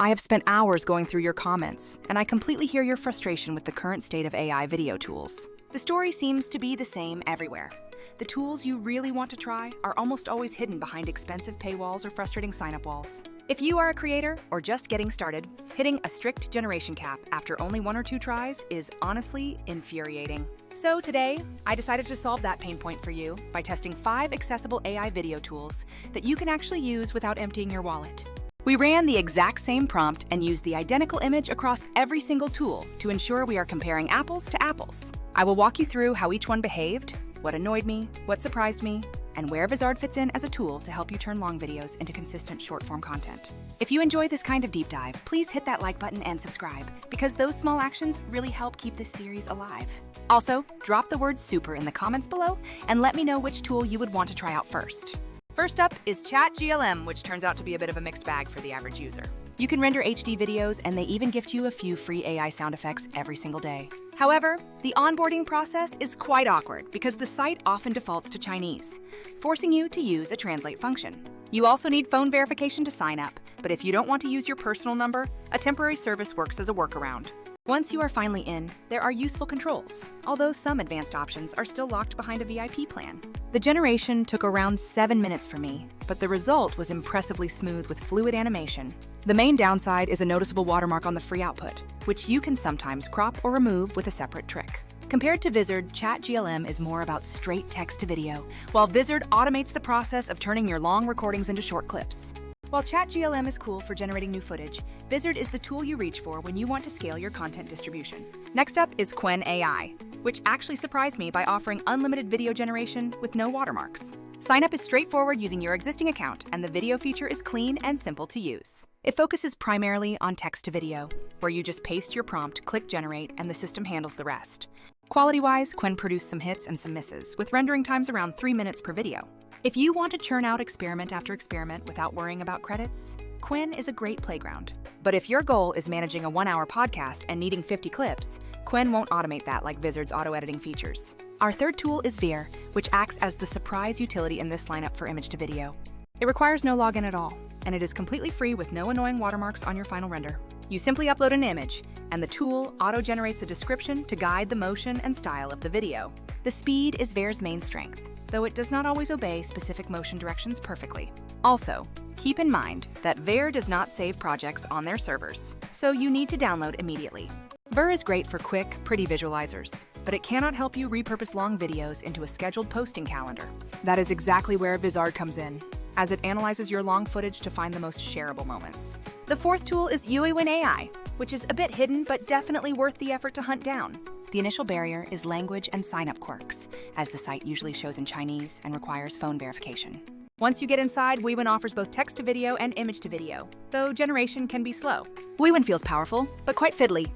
I have spent hours going through your comments, and I completely hear your frustration with the current state of AI video tools. The story seems to be the same everywhere. The tools you really want to try are almost always hidden behind expensive paywalls or frustrating sign-up walls. If you are a creator or just getting started, hitting a strict generation cap after only 1 or 2 tries is honestly infuriating. So today, I decided to solve that pain point for you by testing 5 accessible AI video tools that you can actually use without emptying your wallet. We ran the exact same prompt and used the identical image across every single tool to ensure we are comparing apples to apples. I will walk you through how each one behaved, what annoyed me, what surprised me, and where Vizard fits in as a tool to help you turn long videos into consistent short-form content. If you enjoy this kind of deep dive, please hit that like button and subscribe, because those small actions really help keep this series alive. Also, drop the word super in the comments below and let me know which tool you would want to try out first. First up is ChatGLM, which turns out to be a bit of a mixed bag for the average user. You can render HD videos, and they even gift you a few free AI sound effects every single day. However, the onboarding process is quite awkward because the site often defaults to Chinese, forcing you to use a translate function. You also need phone verification to sign up, but if you don't want to use your personal number, a temporary service works as a workaround. Once you are finally in, there are useful controls, although some advanced options are still locked behind a VIP plan. The generation took around 7 minutes for me, but the result was impressively smooth with fluid animation. The main downside is a noticeable watermark on the free output, which you can sometimes crop or remove with a separate trick. Compared to Vizard, ChatGLM is more about straight text to video, while Vizard automates the process of turning your long recordings into short clips. While ChatGLM is cool for generating new footage, Vizard is the tool you reach for when you want to scale your content distribution. Next up is Quen AI, which actually surprised me by offering unlimited video generation with no watermarks. Sign up is straightforward using your existing account, and the video feature is clean and simple to use. It focuses primarily on text to video, where you just paste your prompt, click generate, and the system handles the rest. Quality-wise, Quen produced some hits and some misses, with rendering times around 3 minutes per video. If you want to churn out experiment after experiment without worrying about credits, Quen is a great playground. But if your goal is managing a 1-hour podcast and needing 50 clips, Quen won't automate that like Vizard's auto-editing features. Our third tool is Veer, which acts as the surprise utility in this lineup for image to video. It requires no login at all, and it is completely free with no annoying watermarks on your final render. You simply upload an image, and the tool auto-generates a description to guide the motion and style of the video. The speed is Veer's main strength, though it does not always obey specific motion directions perfectly. Also, keep in mind that Veer does not save projects on their servers, so you need to download immediately. Veer is great for quick, pretty visualizers, but it cannot help you repurpose long videos into a scheduled posting calendar. That is exactly where Vizard comes in, as it analyzes your long footage to find the most shareable moments. The fourth tool is Uiwin AI, which is a bit hidden but definitely worth the effort to hunt down. The initial barrier is language and sign-up quirks, as the site usually shows in Chinese and requires phone verification. Once you get inside, Uiwin offers both text to video and image to video, though generation can be slow. Uiwin feels powerful, but quite fiddly.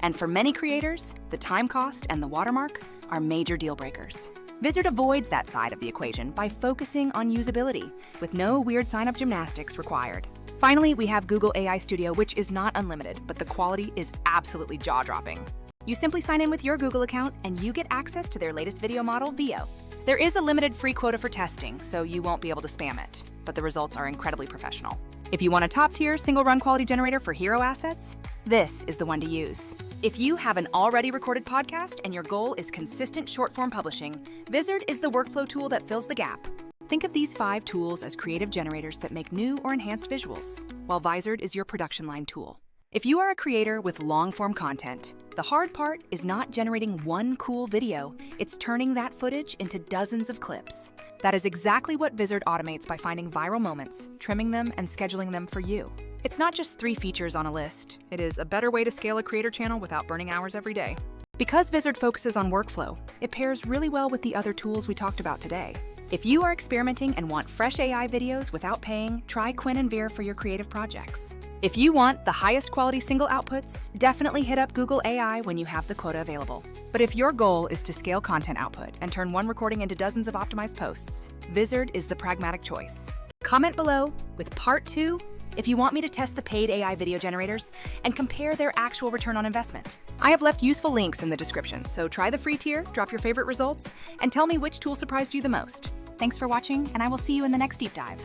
And for many creators, the time cost and the watermark are major deal breakers. Vizard avoids that side of the equation by focusing on usability, with no weird sign-up gymnastics required. Finally, we have Google AI Studio, which is not unlimited, but the quality is absolutely jaw-dropping. You simply sign in with your Google account, and you get access to their latest video model, Veo. There is a limited free quota for testing, so you won't be able to spam it, but the results are incredibly professional. If you want a top-tier, single-run quality generator for hero assets, this is the one to use. If you have an already recorded podcast and your goal is consistent short-form publishing, Vizard is the workflow tool that fills the gap. Think of these 5 tools as creative generators that make new or enhanced visuals, while Vizard is your production line tool. If you are a creator with long-form content, the hard part is not generating one cool video, it's turning that footage into dozens of clips. That is exactly what Vizard automates by finding viral moments, trimming them, and scheduling them for you. It's not just 3 features on a list. It is a better way to scale a creator channel without burning hours every day. Because Vizard focuses on workflow, it pairs really well with the other tools we talked about today. If you are experimenting and want fresh AI videos without paying, try Quen and Veer for your creative projects. If you want the highest quality single outputs, definitely hit up Google AI when you have the quota available. But if your goal is to scale content output and turn one recording into dozens of optimized posts, Vizard is the pragmatic choice. Comment below with part 2 if you want me to test the paid AI video generators and compare their actual return on investment. I have left useful links in the description, so try the free tier, drop your favorite results, and tell me which tool surprised you the most. Thanks for watching, and I will see you in the next deep dive.